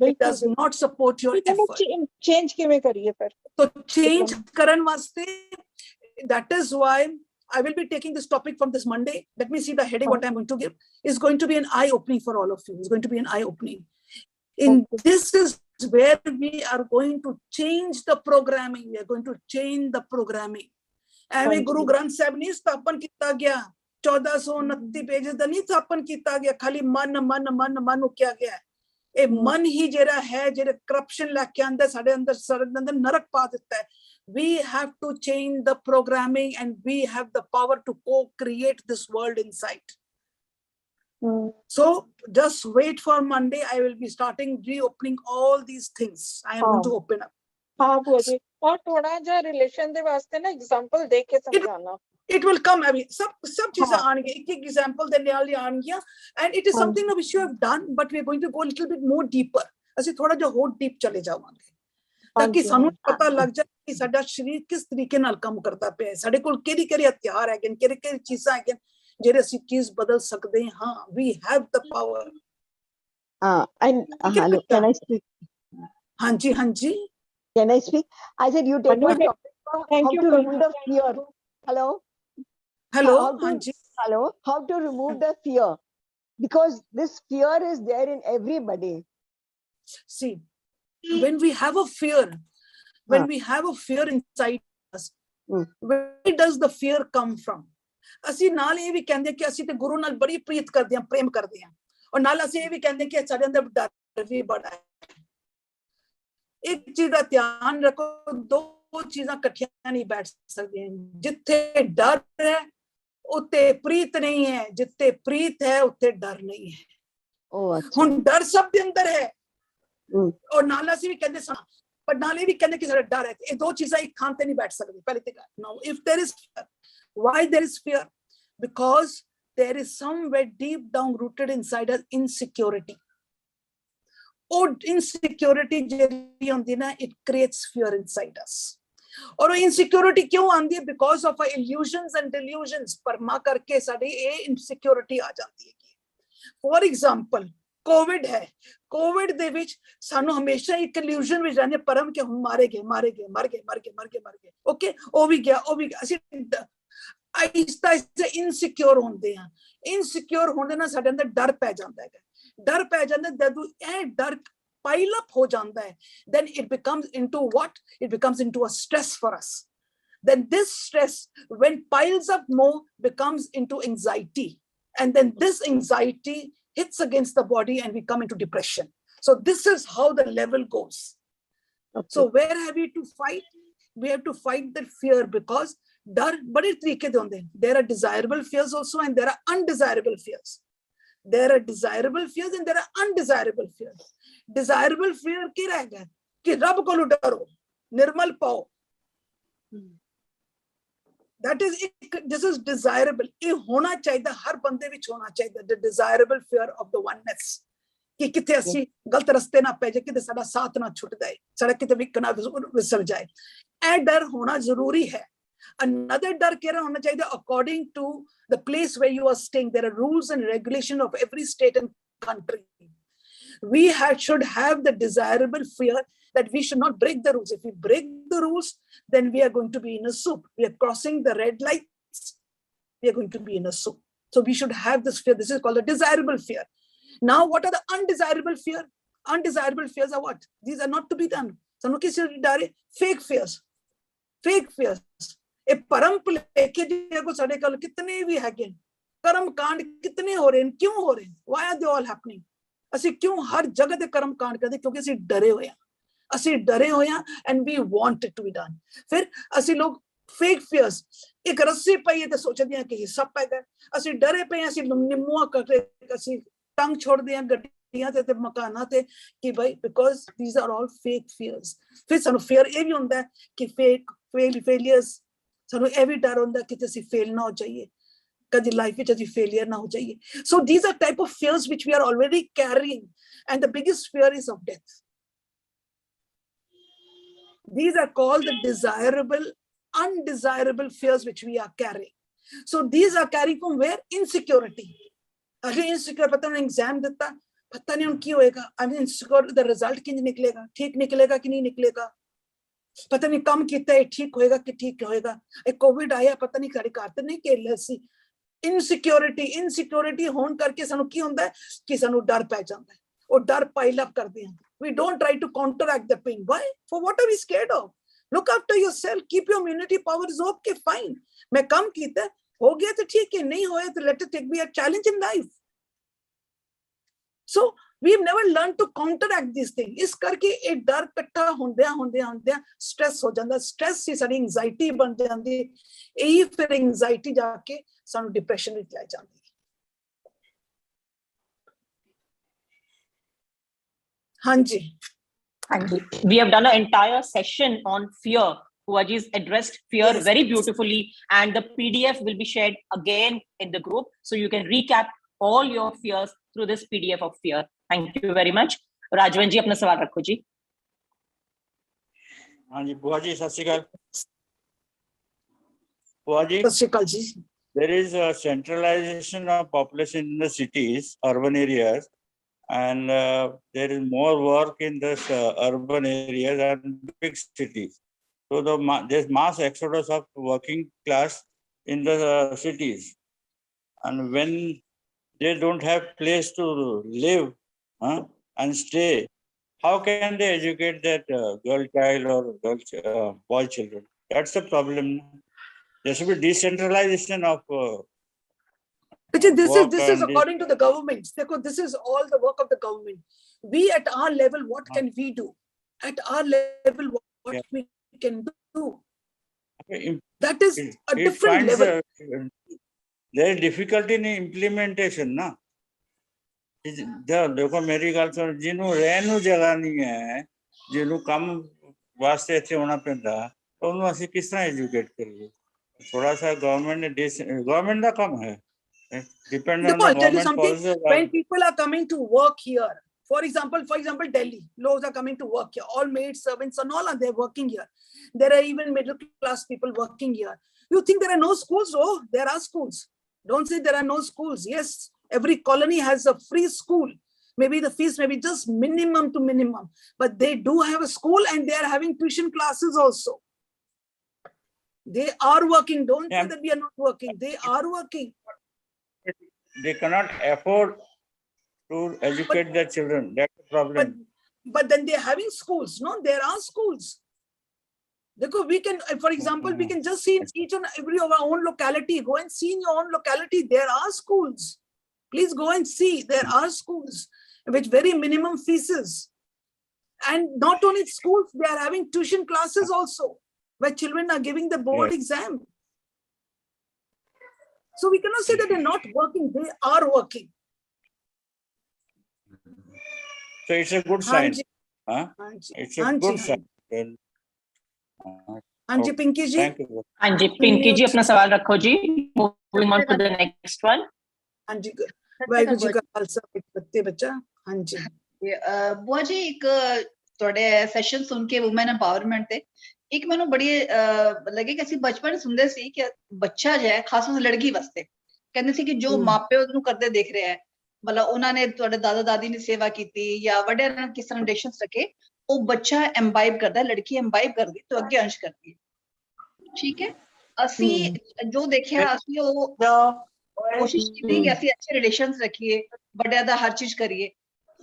It does not support your effort. Change ਕਿਵੇਂ ਕਰੀਏ ਫਿਰ? तो change ਕਰਨ ਵਾਸਤੇ, that is why I will be taking this topic from this Monday. Let me see the heading. What I'm going to give is going to be an eye-opening for all of you. It's going to be an eye-opening. This is where we are going to change the programming. We are going to change the programming. ਐਵੇਂ ਗੁਰੂ ਗ੍ਰੰਥ ਸਾਹਿਬ ਨਹੀਂ ਸਥਾਪਨ ਕੀਤਾ ਗਿਆ. 1429 pages ਦਾ ਨਹੀਂ ਸਥਾਪਨ ਕੀਤਾ ਗਿਆ. ਖਾਲੀ ਮਨ ਉਕਿਆ ਗਿਆ. ਇਹ ਮਨ ਹੀ ਜਿਹੜਾ ਹੈ, ਜਿਹੜੇ ਕਰਪਸ਼ਨ ਲੈ ਕੇ ਆਂਦਾ ਸਾਡੇ ਅੰਦਰ ਨਰਕ ਪਾ ਦਿੱਤਾ ਹੈ. We have to change the programming and we have the power to co-create this world inside. So just wait for Monday. I will be reopening all these things. I am going to open up. और थोड़ा जा relation दे वास्ते ना example दे के समझाना. It will come. I mean, सब चीजें आएंगी. एक एग्जांपल देने वाली आएंगी. And it is something which you have done, but we are going to go a little bit more deeper. ਅਸੀਂ ਥੋੜਾ ਜਿਹਾ ਹੋਰ ਡੀਪ ਚਲੇ ਜਾਵਾਂਗੇ ਤਾकि ਸਾਨੂੰ ਪਤਾ ਲੱਗ ਜਾਏ ਕਿ ਸਾਡਾ ਸਰੀਰ ਕਿਸ ਤਰੀਕੇ ਨਾਲ ਕੰਮ ਕਰਦਾ ਪਿਆ ਹੈ. ਸਾਡੇ ਕੋਲ ਕਿਹੜੇ ਹਥਿਆਰ ਹੈਗੇ, ਕਿਹੜੇ ਚੀਜ਼ਾਂ ਹੈਗੀਆਂ ਜਿਹੜੇ ਅਸੀਂ ਚੀਜ਼ ਬਦਲ ਸਕਦੇ ਹਾਂ. We have the power. Hello, can I speak? ਹਾਂਜੀ. Can I speak? I said you take one topic. How to remove the fear. Hello. How to remove the fear, because this fear is there in everybody. See, when we have a fear inside us, where does the fear come from? ਅਸੀਂ ਨਾਲ ਇਹ ਵੀ ਕਹਿੰਦੇ ਕਿ ਅਸੀਂ ਤੇ ਗੁਰੂ ਨਾਲ ਬੜੀ ਪ੍ਰੀਤ ਕਰਦੇ ਹਾਂ, ਪ੍ਰੇਮ ਕਰਦੇ ਹਾਂ, ਔਰ ਨਾਲ ਅਸੀਂ ਇਹ ਵੀ ਕਹਿੰਦੇ ਕਿ ਸਾਡੇ ਅੰਦਰ ਡਰ ਵੀ ਬੜਾ ਹੈ. ਇੱਕ ਚੀਜ਼ ਦਾ ਧਿਆਨ ਰੱਖੋ, ਦੋ ਚੀਜ਼ਾਂ ਇਕੱਠੀਆਂ ਨਹੀਂ ਬੈਠ ਸਕਦੀਆਂ. ਜਿੱਥੇ ਡਰ ਹੈ ਉੱਥੇ ਪ੍ਰੀਤ ਨਹੀਂ ਹੈ, ਜਿੱਥੇ ਪ੍ਰੀਤ ਹੈ ਉੱਥੇ ਡਰ ਨਹੀਂ ਹੈ. ਹੁਣ ਡਰ ਸਭ ਦੇ ਅੰਦਰ ਹੈ ਔਰ ਨਾਲ ਅਸੀਂ ਵੀ ਕਹਿੰਦੇ ਸਾਂ, ਪਰ ਨਾਲੇ ਵੀ ਕਹਿੰਦੇ ਕਿ ਸਾਡਾ ਡਰ ਹੈ. ਇਹ ਦੋ ਚੀਜ਼ਾਂ ਇੱਕ ਥਾਂ ਤੇ ਨਹੀਂ ਬੈਠ ਸਕਦੀ. ਪਹਿਲੇ ਤੇ now if there is fear, why there is fear? Because there is somewhere deep down rooted inside us insecurity. Or insecurity it creates fear inside us. Or insecurity क्यों आंदी है? Because of our illusions and delusions. परमा करके साड़ी ये insecurity आ जाती है. For example, COVID है. COVID दे विच सानू हमेशा एक illusion विच रहने परम के हम मारे गए. Okay, ओ भी गया. असी आहिस्ता insecure होंदे हैं. Insecure होने ना साडे अंदर डर पै जांदा है. डर पै जांदा जदों ए डर pile up ho janda hai, then it becomes into what? It becomes into a stress for us. Then this stress, when piles up more, becomes into anxiety. And then this anxiety hits against the body and we come into depression. So this is how the level goes. Okay. So where have we to fight? We have to fight that fear because there are desirable fears also and there are undesirable fears. There are desirable fears and there are undesirable fears. Desirable fear की रहेगा कि रब को डरो, निर्मल पाओ. That is, this is desirable. ये होना चाहिए, हर बंदे विच होना चाहिए. The desirable fear of the oneness. कि किथे असी गलत रस्ते ना पै जाए, किथे साडा साथ ना छुट जाए, साडा किथे विक ना विसर जाए. ए डर होना जरूरी है. Another डर क्या होना चाहिए? According to the place where you are staying, there are rules and regulations of every state and country. We should have the desirable fear that we should not break the rules. If we break the rules, then we are going to be in a soup. We are crossing the red lights. We are going to be in a soup. So we should have this fear. This is called a desirable fear. Now, what are the undesirable fear? Undesirable fears are what? These are not to be done. Fake fears. Fake fears. A परम लेके देखो साढ़े कल कितने भी है कि कर्म कांड कितने हो रहे हैं, क्यों हो रहे हैं? Why are they all happening? असी क्यों हर जगह ते कर्म कांड करते? क्योंकि असी डरे हुए हैं and we want it to be done. फिर असी लोग fake fears, एक रस्सी पई है तो सोचते हैं कि हिस्सा पै गया. असी डरे पे हैं, असी निम्मुआ करके असी टंग छोड़ दिया गड्डियां ते मकाना ते कि भाई because these are all fake fears. फिर सानू fear ये भी होता है कि failures. सानू ये भी डर होता है कि असी फेल ना हो जाइए, कभी लाइफ में असी फेलियर ना हो जाइए. So these are type of fears which we are already carrying, and the biggest fear is of death. These are called the desirable, undesirable fears which we are carrying. So these are carrying from where? Insecurity. अगर insecure पता नहीं exam देता, पता नहीं उनकी होएगा. I'm insecure the result किंज निकलेगा, ठीक निकलेगा कि नहीं निकलेगा. पता नहीं कम कितना है, ठीक होएगा कि ठीक होएगा. एक कोविड आया, पता नहीं सारी कारते नहीं खेल सी. Insecurity होने करके सानू की होता है कि सानू डर पै जाता है और डर पाइल अप करते हैं. We don't try to counteract the pain. Why? For what are we scared of? Look after yourself. Keep your immunity power is okay, fine. मैं कम किया हो गया तो ठीक है, नहीं होया तो let it be a challenge in life. So we've never learned to counteract these things. इस करके एक डर इकट्ठा होंदे स्ट्रेस हो जाता. स्ट्रेस से सारी एंजाइटी बन जाती है. यही फिर एंजाइटी जाके सानू डिप्रेशन में ले जाती है. हाँ जी. We have done an entire session on fear. Bhuaji's addressed fear very beautifully, and the PDF will be shared again in the group, so you can recap all your fears through this PDF of fear. Thank you very much. राजवन जी अपना सवाल रखो जी. हाँ जी, बुआ जी, सत श्री अकाल. बुआ जी, सत श्री अकाल जी. There is a centralization of population in the cities, urban areas, and there is more work in the urban areas and big cities. So there's mass exodus of working class in the cities, and when they don't have place to live and stay, how can they educate that girl child or boy children? That's the problem. There should be decentralization of this is according to the government. This is all the work of the government. We at our level, what can we do? At our level, what we can do? That is a different level. There is difficulty in implementation, na? देखो मेरी गल सुन, जिन्हों रहने जगह नहीं है, जिन्हों कम वास्ते इत्थे होना पैंदा, उन्होंने असीं किस तरह एजुकेट करिए? थोड़ा सा गवर्नमेंट का काम है It depends No, on the I'll tell you government something. policy. When people are coming to work here, for example, Delhi, those are coming to work here. All maid servants and all are there working here. There are even middle class people working here. You think there are no schools? Oh, there are schools. Don't say there are no schools. Yes, every colony has a free school. Maybe the fees may be just minimum to minimum, but they do have a school and they are having tuition classes also. They are working. Don't say that we are not working. They are working. They cannot afford to educate their children. That's the problem. But then they're having schools. No, there are schools. Because we can, for example, we can just see in each and every of our own locality. Go and see in your own locality. There are schools. Please go and see. There are schools with very minimum fees. And not only schools, they are having tuition classes also, where children are giving the board exam. So we cannot say that they're not working. They are working. So it's a good sign. Huh? It's a good sign. Anji, Pinky ji. Thank you. Anji, Pinky ji, अपना सवाल रखो जी. Moving on to the next one. Anji, Waheguru ji का खालसा बच्चे बच्चा. Anji. बुआ जी एक थोड़े session सुन के वुमेन एम्पावरमेंट ते एक मैंने बड़ी लगे कि ਅਸੀਂ ਬਚਪਨ ਸੁਣਦੇ ਸੀ ਕਿ ਬੱਚਾ ਜੋ ਹੈ ਖਾਸ ਕਰਕੇ ਲੜਕੀ ਵਾਸਤੇ ਕਹਿੰਦੇ ਸੀ ਕਿ ਜੋ ਮਾਪੇ ਉਹਨੂੰ ਕਰਦੇ ਦੇਖ ਰਹੇ ਹੈ ਮਤਲਬ ਉਹਨਾਂ ਨੇ ਤੁਹਾਡੇ ਦਾਦਾ ਦਾਦੀ ਨੇ ਸੇਵਾ ਕੀਤੀ ਜਾਂ ਵੱਡਿਆਂ ਨਾਲ ਕਿਸ ਤਰ੍ਹਾਂ ਰਿਲੇਸ਼ਨਸ ਰੱਖੇ ਉਹ ਬੱਚਾ ਐਮਬਾਈਬ ਕਰਦਾ ਲੜਕੀ ਐਮਬਾਈਬ ਕਰਦੀ तो ਅੱਗੇ ਅੰਸ਼ ਕਰਦੀ ਹੈ ਠੀਕ ਹੈ ਅਸੀਂ ਜੋ ਦੇਖਿਆ ਅਸੀਂ ਉਹ ਕੋਸ਼ਿਸ਼ ਕੀਤੀ ਕਿ ਅਸੀਂ ਅੱਛੇ ਰਿਲੇਸ਼ਨਸ ਰੱਖੀਏ ਵੱਡਿਆਂ ਦਾ ਹਰ ਚੀਜ਼ ਕਰੀਏ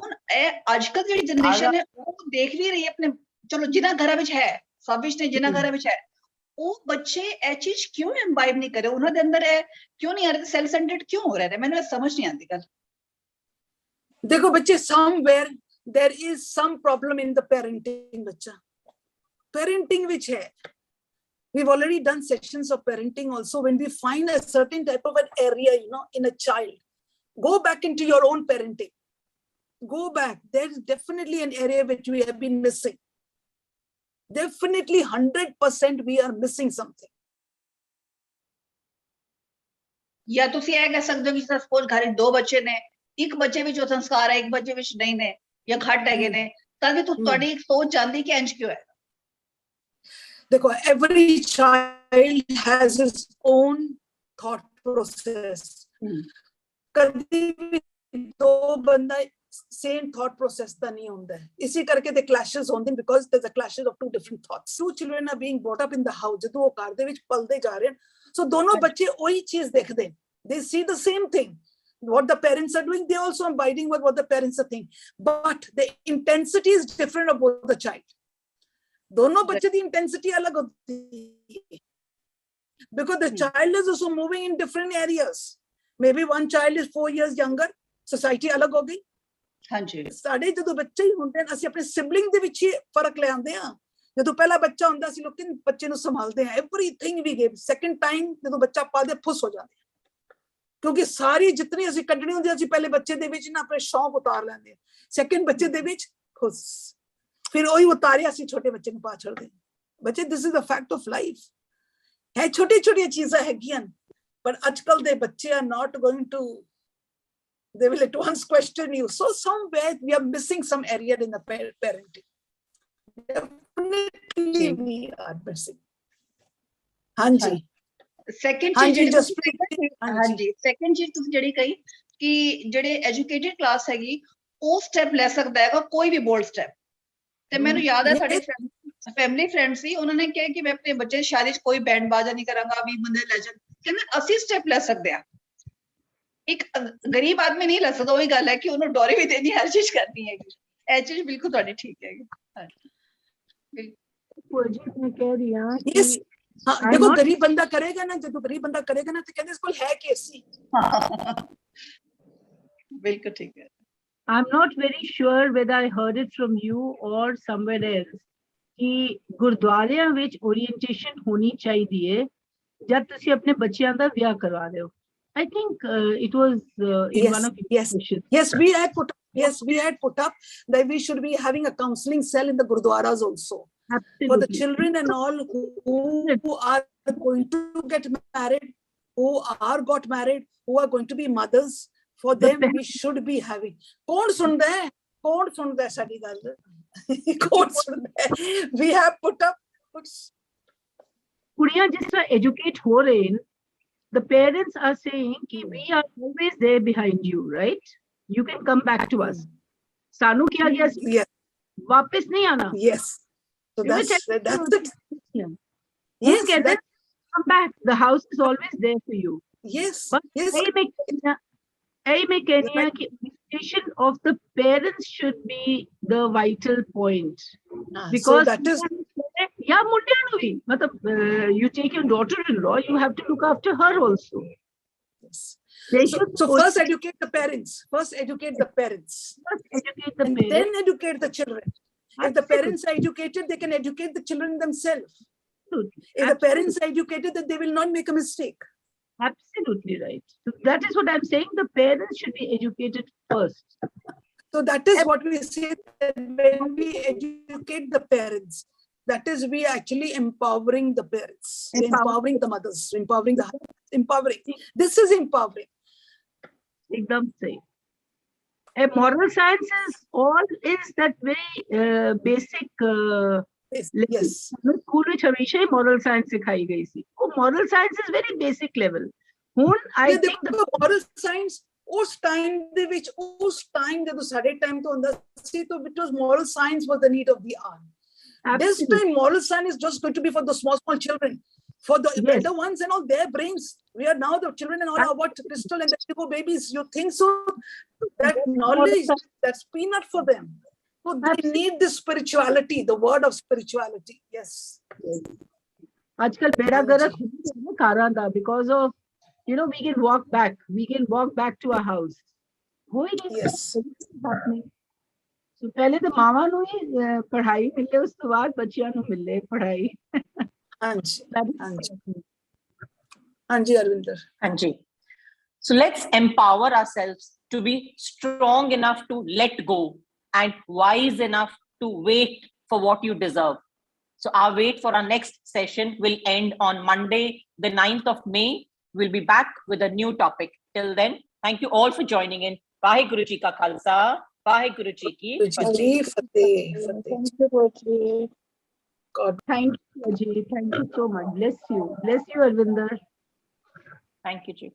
ਹੁਣ ਇਹ ਅੱਜਕੱਲ ਜਿਹੜੀ ਜਨਰੇਸ਼ਨ ਹੈ ਉਹ ਦੇਖ ਵੀ ਰਹੀ ਹੈ ਆਪਣੇ ਚਲੋ ਜਿਨ੍ਹਾਂ ਘਰਾਂ ਵਿੱਚ ਹੈ ਸਭ ਵਿੱਚ ਨੇ ਜਿਨ੍ਹਾਂ ਘਰਾਂ ਵਿੱਚ ਹੈ ਉਹ ਬੱਚੇ ਇਹ ਚੀਜ਼ ਕਿਉਂ ਐਮਬਾਈਬ ਨਹੀਂ ਕਰੇ ਉਹਨਾਂ ਦੇ ਅੰਦਰ ਹੈ ਕਿਉਂ ਨਹੀਂ ਆ ਰਹੇ ਸੈਲਫ ਸੈਂਟਰਡ ਕਿਉਂ ਹੋ ਰਹੇ ਨੇ ਮੈਨੂੰ ਸਮਝ ਨਹੀਂ ਆਉਂਦੀ ਗੱਲ देखो बच्चे somewhere there is some problem in the parenting बच्चा parenting which है we've already done sessions of parenting also when we find a certain type of an area in a child go back into your own parenting go back there is definitely an area which we have been missing definitely 100% we are missing something या ਤੁਸੀਂ ਇਹ ਕਹਿ ਸਕਦੇ ਹੋ ਕਿ suppose ਘਰ ਵਿੱਚ ਦੋ ਬੱਚੇ ਨੇ ਇੱਕ ਬੱਚੇ ਵਿੱਚ ਉਹ ਸੰਸਕਾਰ ਹੈ ਇੱਕ ਬੱਚੇ ਵਿੱਚ ਨਹੀਂ ਨੇ ਜਾਂ ਘੱਟ ਹੈਗੇ ਨੇ ਤਾਂ ਕਿ ਤੁਹਾਡੀ ਇੱਕ ਸੋਚ ਜਾਂਦੀ ਕਿ ਇੰਜ ਕਿਉਂ ਹੈ देखो every child has his own thought process कभी भी दो बंदा same thought process ਤਾਂ ਨਹੀਂ ਹੁੰਦਾ ਹੈ ਇਸੇ ਕਰਕੇ ਤੇ clashes ਹੁੰਦੇ because there's a clashes of two different thoughts two children are being brought up in the house ਜਦੋਂ ਉਹ ਘਰ ਦੇ ਵਿੱਚ ਪਲਦੇ ਜਾ ਰਹੇ ਹਨ so ਦੋਨੋਂ ਬੱਚੇ ਉਹੀ ਚੀਜ਼ ਦੇਖਦੇ they see the same thing what the parents are doing they also abiding with what the parents are thinking but the intensity is different of both the child dono bachche di intensity alag hoti hai because the child is also moving in different areas maybe one child is 4 years younger society alag ho gayi ਹਾਂਜੀ ਸਾਡੇ ਜਦੋਂ ਬੱਚੇ ਹੀ ਹੁੰਦੇ ਨੇ ਅਸੀਂ ਆਪਣੇ sibling ਦੇ ਵਿੱਚ ਹੀ ਫਰਕ ਲੈ ਆਉਂਦੇ ਆ ਜਦੋਂ ਪਹਿਲਾ ਬੱਚਾ ਹੁੰਦਾ ਸੀ ਲੋਕੀ ਬੱਚੇ ਨੂੰ ਸੰਭਾਲਦੇ ਆ ਐਵਰੀਥਿੰਗ ਵੀ ਗਿਵ ਸੈਕੰਡ ਟਾਈਮ ਜਦੋਂ ਬੱਚਾ ਪਾਦੇ ਫੁੱਸ ਹੋ ਜਾਂਦੇ ਕਿਉਂਕਿ ਸਾਰੀ ਜਿੰਨੀ ਅਸੀਂ ਕੱਢਣੀ ਹੁੰਦੀ ਅਸੀਂ ਪਹਿਲੇ ਬੱਚੇ ਦੇ ਵਿੱਚ ਨਾ ਆਪਣੇ ਸ਼ੌਂਕ ਉਤਾਰ ਲੈਂਦੇ ਸੈਕੰਡ ਬੱਚੇ ਦੇ ਵਿੱਚ ਖੁਸ਼ ਫਿਰ ਉਹੀ ਉਤਾਰਿਆ ਅਸੀਂ ਛੋਟੇ ਬੱਚੇ ਨੂੰ ਪਾ ਛੱਡਦੇ ਬੱਚੇ this is a fact of life ਹੈ ਛੋਟੀ ਛੋਟੀਆਂ ਚੀਜ਼ਾਂ ਹੈਗੀਆਂ ਪਰ ਅੱਜਕੱਲ ਦੇ ਬੱਚੇ are not going to they will at once question you so somewhere we are missing some area in the parenting definitely we are missing ਹਾਂਜੀ ਸੈਕੰਡ ਚੀਜ਼ ਹਾਂਜੀ ਸੈਕੰਡ ਚੀਜ਼ ਤੁਸੀਂ ਜਿਹੜੀ ਕਹੀ ਕਿ ਜਿਹੜੇ ਐਜੂਕੇਟਿਡ ਕਲਾਸ ਹੈਗੀ ਉਹ ਸਟੈਪ ਲੈ ਸਕਦਾ ਹੈਗਾ ਕੋਈ ਵੀ ਬੋਲਡ ਸਟੈਪ ਤੇ ਮੈਨੂੰ ਯਾਦ ਹੈ ਸਾਡੇ ਫੈਮਿਲੀ ਫਰੈਂਡ ਸੀ ਉਹਨਾਂ ਨੇ ਕਿਹਾ ਕਿ ਮੈਂ ਆਪਣੇ ਬੱਚੇ ਦੀ ਸ਼ਾਦੀ 'ਚ ਕੋਈ ਬੈਂਡ ਬਾਜਾ ਨਹੀਂ ਕਰਾਂਗਾ ਵੀ ਬੰਦੇ ਲੈ ਜਾਣ ਕਹਿੰਦੇ ਅਸੀਂ ਸਟੈਪ ਲੈ ਸਕਦੇ ਆ ਇੱਕ ਗਰੀਬ ਆਦਮੀ ਨਹੀਂ ਲੈ ਸਕਦਾ ਉਹੀ ਗੱਲ ਹੈ ਕਿ ਉਹਨੂੰ ਡੋਰੀ ਵੀ ਦੇਣੀ ਹਰ ਚੀਜ਼ ਕਰਨੀ ਹੈਗੀ ਇਹ ਚੀਜ਼ ਬਿਲਕੁਲ ਤੁਹਾਡੀ ਠੀਕ ਹੈਗੀ मैं कह रही हूँ कि हाँ देखो गरीब बंदा करेगा ना जब गरीब बंदा करेगा ना तो कहते इसको है कैसी बिल्कुल ठीक है I'm not very sure whether I heard it from you or somewhere else कि ਗੁਰਦੁਆਰਿਆਂ ਵਿੱਚ orientation ਹੋਣੀ ਚਾਹੀਦੀ ਹੈ ਜਦ ਤੁਸੀਂ ਆਪਣੇ ਬੱਚਿਆਂ ਦਾ ਵਿਆਹ ਕਰਵਾ ਰਹੇ ਹੋ I think it was in one of your sessions. Yes we had put up that we should be having a counseling cell in the gurdwaras also. Absolutely. For the children and all who are going to get married who are got married, who are going to be mothers, for them we should be having. कौन सुनता है? कौन सुनता है साडी गल? कौन सुनता है? We have put up. कुड़ियां जिस तरह educate हो रहे हैं, the parents are saying कि we are always there behind you, right? You can come back to us. सानू क्या गया? Yes. वापस नहीं आना. Yes. So You will that's tell it. them. Yes. Yes, That, come back. The house is always there for you. yes. But Yes. I may कहनी कि education of the parents should be the vital point. Because so that is. yeah, मुंडियां नु भी. मतलब you take your daughter-in-law, you have to look after her also. Yes. They So, should so first educate the parents. First educate the parents. First educate the And parents. then educate the children. If the Absolutely. parents are educated, they can educate the children themselves. Absolutely. If the parents are educated, then they will not make a mistake. Absolutely right. So that is what I'm saying. The parents should be educated first. So that is what we say, that when we educate the parents, that is we actually empowering the parents, empowering the mothers, empowering the husbands, empowering. This is empowering. Ekdam sahi. A moral science is that very basic. Yes. School में हमेशा ही moral science सिखाई गई थी. वो moral science is very basic level. I think the moral science उस time ਦੇ ਵਿੱਚ ਉਸ time ਜਦੋਂ ਸਾਡੇ time ਤੋਂ ਹੁੰਦਾ ਸੀ तो because moral science was the need of the hour. This time moral science is just going to be for the small children. For the elder ones and all, their brains. We are now the children and all are what, Crystal and the Lego babies. You think so? That knowledge, that's peanut for them. So they need this spirituality, the word of spirituality. Yes. आजकल बेड़ा गर्क कारण था because of, we can walk back. We can walk back to our house. Yes. So पहले तो मामा नु ही पढ़ाई मिले, उसके बाद बच्चियां नु मिले पढ़ाई. Anji Arvinder. Anji. So let's empower ourselves to be strong enough to let go and wise enough to wait for what you deserve. So our wait for our next session will end on Monday, the 9th of May. We'll be back with a new topic. Till then, thank you all for joining in. Vaheguru Ji Ka Khalsa, Vaheguru Ji Ki Fateh. Thank you, Poetry. God. Thank you, Ajay. Thank you so much. Bless you. Bless you, Arvinder. Thank you, Ji.